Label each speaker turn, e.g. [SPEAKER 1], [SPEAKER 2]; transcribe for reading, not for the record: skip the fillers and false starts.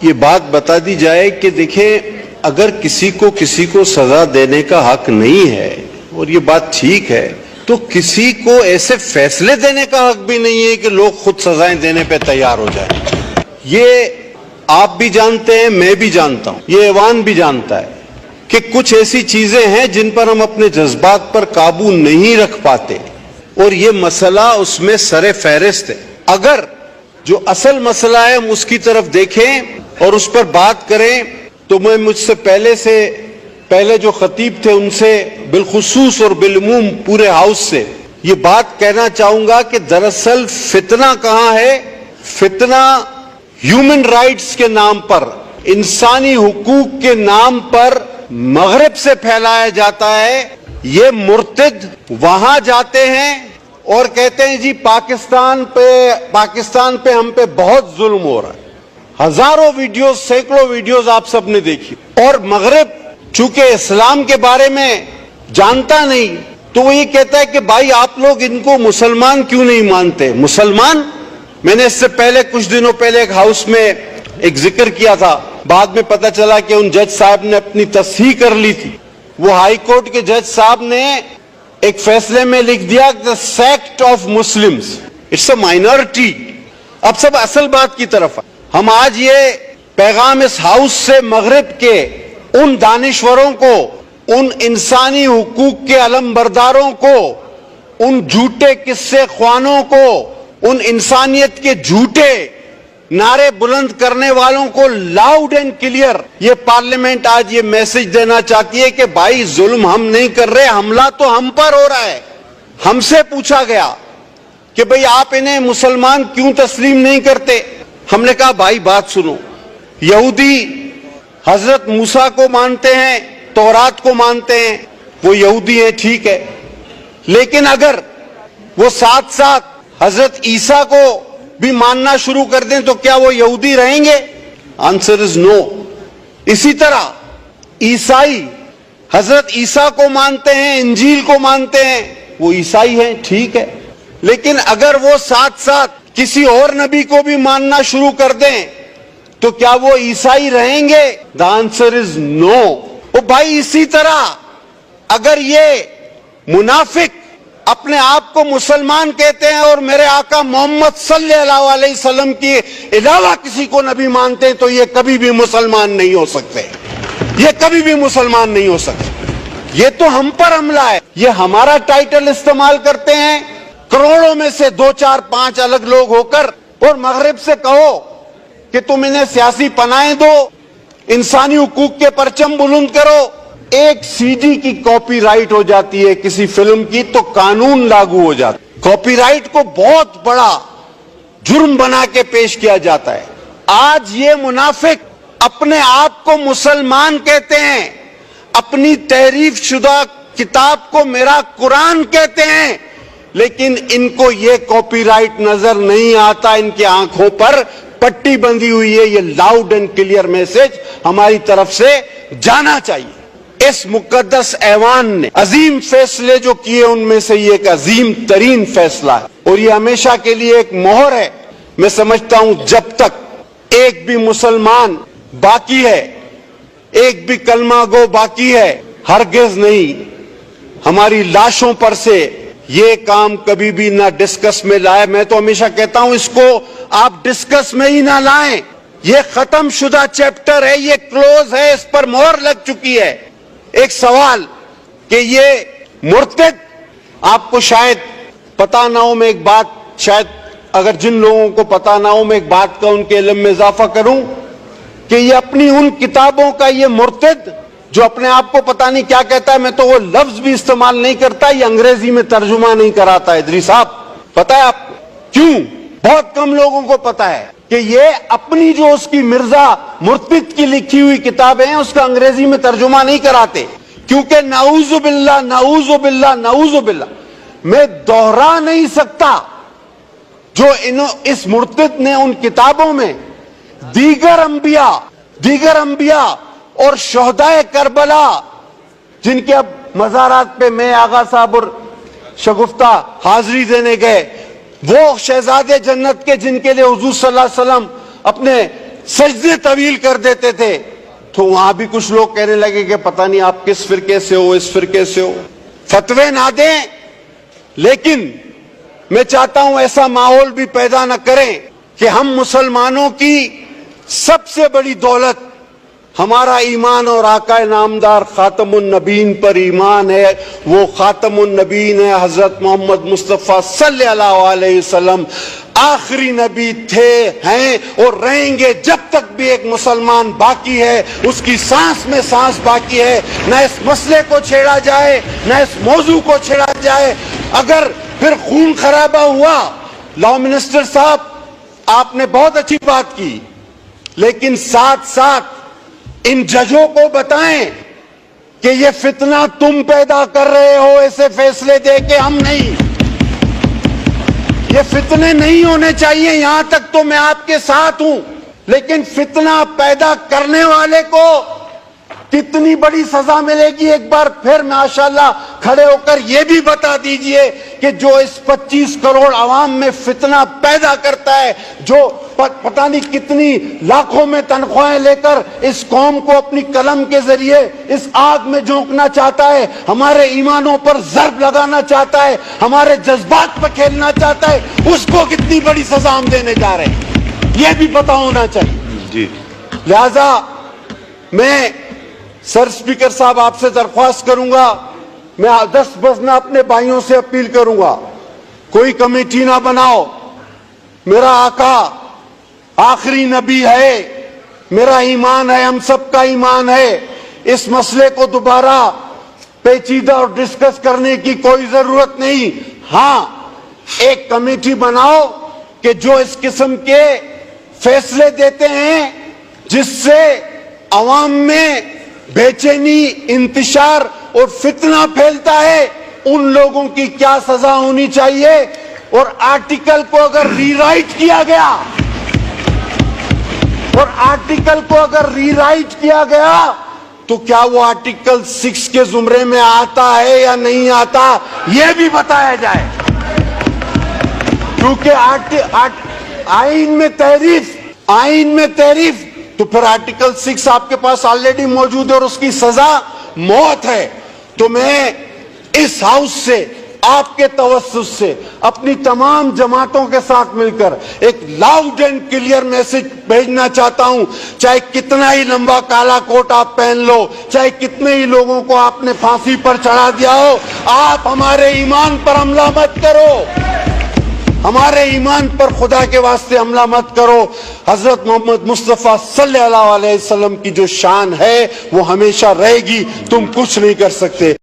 [SPEAKER 1] یہ بات بتا دی جائے کہ دیکھیں اگر کسی کو سزا دینے کا حق نہیں ہے اور یہ بات ٹھیک ہے تو کسی کو ایسے فیصلے دینے کا حق بھی نہیں ہے کہ لوگ خود سزائیں دینے پہ تیار ہو جائیں. یہ آپ بھی جانتے ہیں, میں بھی جانتا ہوں, یہ ایوان بھی جانتا ہے کہ کچھ ایسی چیزیں ہیں جن پر ہم اپنے جذبات پر قابو نہیں رکھ پاتے اور یہ مسئلہ اس میں سر فہرست ہے. اگر جو اصل مسئلہ ہے ہم اس کی طرف دیکھیں اور اس پر بات کریں تو میں مجھ سے پہلے جو خطیب تھے ان سے بالخصوص اور بالعموم پورے ہاؤس سے یہ بات کہنا چاہوں گا کہ دراصل فتنہ کہاں ہے؟ فتنہ ہیومن رائٹس کے نام پر, انسانی حقوق کے نام پر مغرب سے پھیلایا جاتا ہے. یہ مرتد وہاں جاتے ہیں اور کہتے ہیں جی پاکستان پہ ہم پہ بہت ظلم ہو رہا ہے. ہزاروں ویڈیوز, سینکڑوں ویڈیوز آپ سب نے دیکھی. اور مغرب چونکہ اسلام کے بارے میں جانتا نہیں تو وہ یہ کہتا ہے کہ بھائی آپ لوگ ان کو مسلمان کیوں نہیں مانتے؟ مسلمان, میں نے اس سے پہلے کچھ دنوں پہلے ایک ہاؤس میں ایک ذکر کیا تھا, بعد میں پتا چلا کہ ان جج صاحب نے اپنی تصحیح کر لی تھی. وہ ہائی کورٹ کے جج صاحب نے ایک فیصلے میں لکھ دیا the sect of Muslims it's a minority. اب سب اصل بات کی طرف ہم آج یہ پیغام اس ہاؤس سے مغرب کے ان دانشوروں کو, ان انسانی حقوق کے علمبرداروں کو, ان جھوٹے قصے خوانوں کو, ان انسانیت کے جھوٹے نعرے بلند کرنے والوں کو لاؤڈ اینڈ کلیئر یہ پارلیمنٹ آج یہ میسج دینا چاہتی ہے کہ بھائی ظلم ہم نہیں کر رہے, حملہ تو ہم پر ہو رہا ہے. ہم سے پوچھا گیا کہ بھئی آپ انہیں مسلمان کیوں تسلیم نہیں کرتے؟ ہم نے کہا بھائی بات سنو, یہودی حضرت موسیٰ کو مانتے ہیں, تورات کو مانتے ہیں, وہ یہودی ہیں ٹھیک ہے, لیکن اگر وہ ساتھ ساتھ حضرت عیسیٰ کو بھی ماننا شروع کر دیں تو کیا وہ یہودی رہیں گے؟ آنسر از نو. اسی طرح عیسائی حضرت عیسیٰ کو مانتے ہیں, انجیل کو مانتے ہیں, وہ عیسائی ہیں ٹھیک ہے, لیکن اگر وہ ساتھ ساتھ کسی اور نبی کو بھی ماننا شروع کر دیں تو کیا وہ عیسائی رہیں گے؟ The answer is no. وہ بھائی اسی طرح اگر یہ منافق اپنے آپ کو مسلمان کہتے ہیں اور میرے آقا محمد صلی اللہ علیہ وسلم کی علاوہ کسی کو نبی مانتے ہیں تو یہ کبھی بھی مسلمان نہیں ہو سکتے, یہ کبھی بھی مسلمان نہیں ہو سکتے. یہ تو ہم پر حملہ ہے. یہ ہمارا ٹائٹل استعمال کرتے ہیں کروڑوں میں سے 2 4 5 الگ لوگ ہو کر, اور مغرب سے کہو کہ تم انہیں سیاسی پناہیں دو, انسانی حقوق کے پرچم بلند کرو. ایک سی ڈی کی کاپی رائٹ ہو جاتی ہے کسی فلم کی تو قانون لاگو ہو جاتا ہے. کاپی رائٹ کو بہت بڑا جرم بنا کے پیش کیا جاتا ہے. آج یہ منافق اپنے آپ کو مسلمان کہتے ہیں, اپنی تحریف شدہ کتاب کو میرا قرآن کہتے ہیں, لیکن ان کو یہ کاپی رائٹ نظر نہیں آتا, ان کی آنکھوں پر پٹی بندھی ہوئی ہے. یہ لاؤڈ اینڈ کلیئر میسج ہماری طرف سے جانا چاہیے. اس مقدس ایوان نے عظیم فیصلے جو کیے ان میں سے یہ ایک عظیم ترین فیصلہ ہے, اور یہ ہمیشہ کے لیے ایک مہر ہے. میں سمجھتا ہوں جب تک ایک بھی مسلمان باقی ہے, ایک بھی کلمہ گو باقی ہے, ہرگز نہیں ہماری لاشوں پر سے یہ کام کبھی بھی نہ ڈسکس میں لائے. میں تو ہمیشہ کہتا ہوں اس کو آپ ڈسکس میں ہی نہ لائیں. یہ ختم شدہ چیپٹر ہے, یہ کلوز ہے, اس پر مہر لگ چکی ہے. ایک سوال کہ یہ مرتد, آپ کو شاید پتا نہ ہو, میں ایک بات شاید اگر جن لوگوں کو پتا نہ ہو میں ایک بات کا ان کے علم میں اضافہ کروں کہ یہ اپنی ان کتابوں کا یہ مرتد جو اپنے آپ کو پتا نہیں کیا کہتا ہے, میں تو وہ لفظ بھی استعمال نہیں کرتا, یہ انگریزی میں ترجمہ نہیں کراتا. ادری صاحب پتا ہے آپ کیوں؟ بہت کم لوگوں کو پتا ہے کہ یہ اپنی جو اس کی مرزا مرتد کی لکھی ہوئی کتابیں ہیں اس کا انگریزی میں ترجمہ نہیں کراتے, کیونکہ نعوذ باللہ نعوذ باللہ نعوذ باللہ میں دوہرا نہیں سکتا جو اس مرتد نے ان کتابوں میں دیگر انبیاء اور شہدائے کربلا جن کے اب مزارات پہ میں آغا صاحب اور شگفتہ حاضری دینے گئے, وہ شہزادے جنت کے جن کے لیے حضور صلی اللہ علیہ وسلم اپنے سجدے طویل کر دیتے تھے تو وہاں بھی کچھ لوگ کہنے لگے کہ پتہ نہیں آپ کس فرقے سے ہو، اس فرقے سے ہو. فتوے نہ دیں، لیکن میں چاہتا ہوں ایسا ماحول بھی پیدا نہ کریں کہ ہم مسلمانوں کی سب سے بڑی دولت ہمارا ایمان اور آقا نامدار خاتم النبیین پر ایمان ہے. وہ خاتم النبیین ہے حضرت محمد مصطفیٰ صلی اللہ علیہ وسلم. آخری نبی تھے، ہیں اور رہیں گے جب تک بھی ایک مسلمان باقی ہے، اس کی سانس میں سانس باقی ہے. نہ اس مسئلے کو چھیڑا جائے، نہ اس موضوع کو چھیڑا جائے. اگر پھر خون خرابہ ہوا، لا منسٹر صاحب آپ نے بہت اچھی بات کی، لیکن ساتھ ساتھ ان ججوں کو بتائیں کہ یہ فتنہ تم پیدا کر رہے ہو، ایسے فیصلے دے کے ہم نہیں. یہ فتنے نہیں ہونے چاہیے، یہاں تک تو میں آپ کے ساتھ ہوں، لیکن فتنہ پیدا کرنے والے کو کتنی بڑی سزا ملے گی ایک بار پھر ماشاءاللہ کھڑے ہو کر یہ بھی بتا دیجئے کہ جو اس 25 کروڑ عوام میں فتنہ پیدا کرتا ہے، جو پتہ نہیں کتنی لاکھوں میں تنخواہیں لے کر اس قوم کو اپنی قلم کے ذریعے اس آگ میں جھونکنا چاہتا ہے، ہمارے ایمانوں پر ضرب لگانا چاہتا ہے، ہمارے جذبات پر کھیلنا چاہتا ہے، اس کو کتنی بڑی سزا ہم دینے جا رہے ہیں یہ بھی پتہ ہونا چاہیے. جی لہذا میں سر اسپیکر صاحب آپ سے درخواست کروں گا، میں 10 بز میں اپنے بھائیوں سے اپیل کروں گا، کوئی کمیٹی نہ بناؤ. میرا آقا آخری نبی ہے، میرا ایمان ہے، ہم سب کا ایمان ہے. اس مسئلے کو دوبارہ پیچیدہ اور ڈسکس کرنے کی کوئی ضرورت نہیں. ہاں ایک کمیٹی بناؤ کہ جو اس قسم کے فیصلے دیتے ہیں جس سے عوام میں بے چینی، انتشار اور فتنہ پھیلتا ہے، ان لوگوں کی کیا سزا ہونی چاہیے. اور آرٹیکل کو اگر ری رائٹ کیا گیا، اور آرٹیکل کو اگر ری رائٹ کیا گیا تو کیا وہ آرٹیکل 6 کے زمرے میں آتا ہے یا نہیں آتا یہ بھی بتایا جائے. کیونکہ آئین میں تحریف تو پھر آرٹیکل 6 آپ کے پاس آلریڈی موجود ہے اور اس کی سزا موت ہے. تو میں اس ہاؤس سے، آپ کے توسط سے اپنی تمام جماعتوں کے ساتھ مل کر ایک لاؤڈ اینڈ کلیئر میسج بھیجنا چاہتا ہوں. چاہے کتنا ہی لمبا کالا کوٹ آپ پہن لو، چاہے کتنے ہی لوگوں کو آپ نے پھانسی پر چڑھا دیا ہو، آپ ہمارے ایمان پر حملہ مت کرو، ہمارے ایمان پر خدا کے واسطے حملہ مت کرو. حضرت محمد مصطفیٰ صلی اللہ علیہ وسلم کی جو شان ہے وہ ہمیشہ رہے گی، تم کچھ نہیں کر سکتے.